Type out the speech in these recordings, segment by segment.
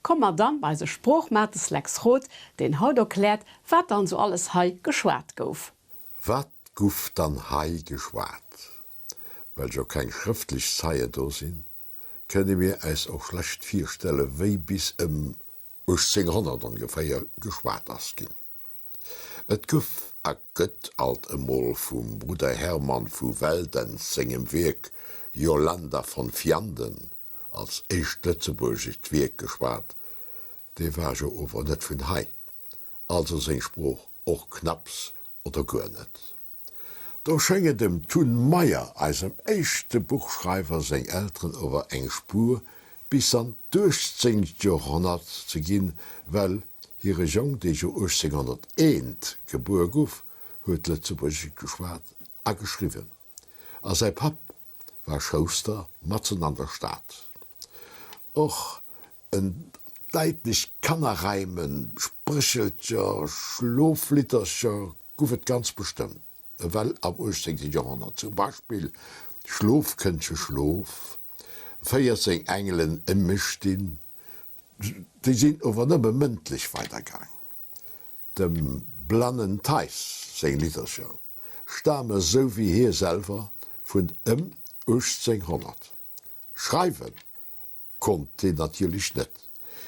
kommmer dann bei se Spruchmates Lex Roth, den haut erklärt, wat dann so alles hei geschwart gouf. Wat gouf dann hei geschwart? Weil jo kein schriftlich Zeie do sinn, könne mir es auch schlecht vierstelle, wéi bis 1800 ungefähr geschwart as gin. Et gouf a gëtt alt Mol vum Bruder Hermann vu Welden segem Werk Jolanda von Vianden als echt Lützeburgig Werk geschwart, de war jo over net vun hei, also seg Spruch och knapps oder goer net. Do schenge dem Thun Meier als em echte Buchschreiber seg Eltern over eng Spur bis an 18. Jahrhundert ze ginn, well hire Jong, déi jo 1801 geboren gouf, huet Lützeburgig geschwart a geschriwen. A sei Pap war Schoster Matzen an der Staat. Och en deitlich Kannerreimen, Spricheltcher, Schloflitterscher goufet ganz bestimmt. Well am 18. Jahrhundert zum Beispiel Schlofkëntsche Schlof, feiert seg Engelen Mistin, die sind over nëmme mündlich weitergang. Dem blannen Theis, seg Litterscher, stamme so wie hier selber vun 1800. Schreiben kommt den natürlich net.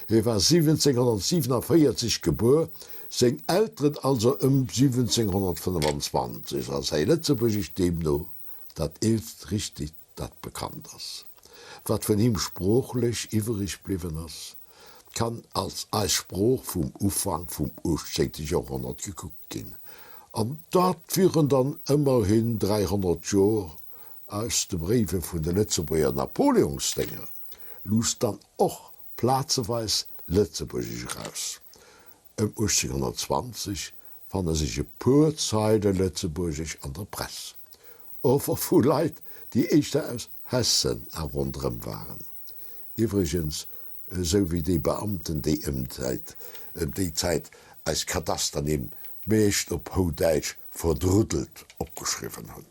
Er war 1747 geboren, seg Eltern also 1725, als er Lützeburgig dem no, dat ist richtig dat bekannt ist. Was von ihm spruchlich übrig blieben ist, kann als Spruch vom Ufang vom 18. Jahrhundert geguckt gehen. Und dort führen dann immerhin 300 Jahre aus den Briefen von den Lützeburger Napoleonsdinger, lust dann auch platzeweise Lützeburgisch raus. 1820 fanden sich ein paar Zeilen Lützeburgisch an der Presse. Over für Leute, die echt aus Hessen herunterem waren. Übrigens, so wie die Beamten, die die Zeit als Kataster nehmen, meist auf Hochdeutsch verdrüttelt abgeschrieben haben.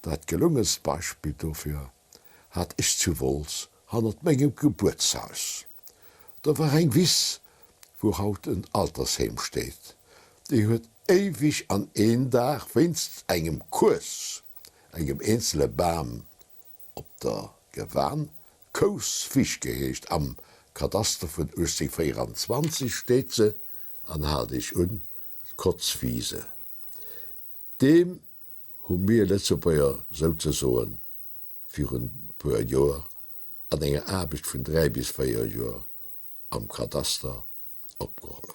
Das gelungenes Beispiel dafür hat ich zu Wols an meinem Geburtshaus. Da war ein Wiss, wo haut ein Altersheim steht. Die hat ewig an einen Tag, wenn's einem Kurs, einem einzelnen Baum, ob der Gewahn, Kousfisch geheescht am Kataster von 1824 steht sie, anhalte ich Kotzwiese. Dem haben wir Lützeburger sozusagen für ein paar Jahre an einer Arbeit von 3 bis 4 Jahren am Kataster abgeholt.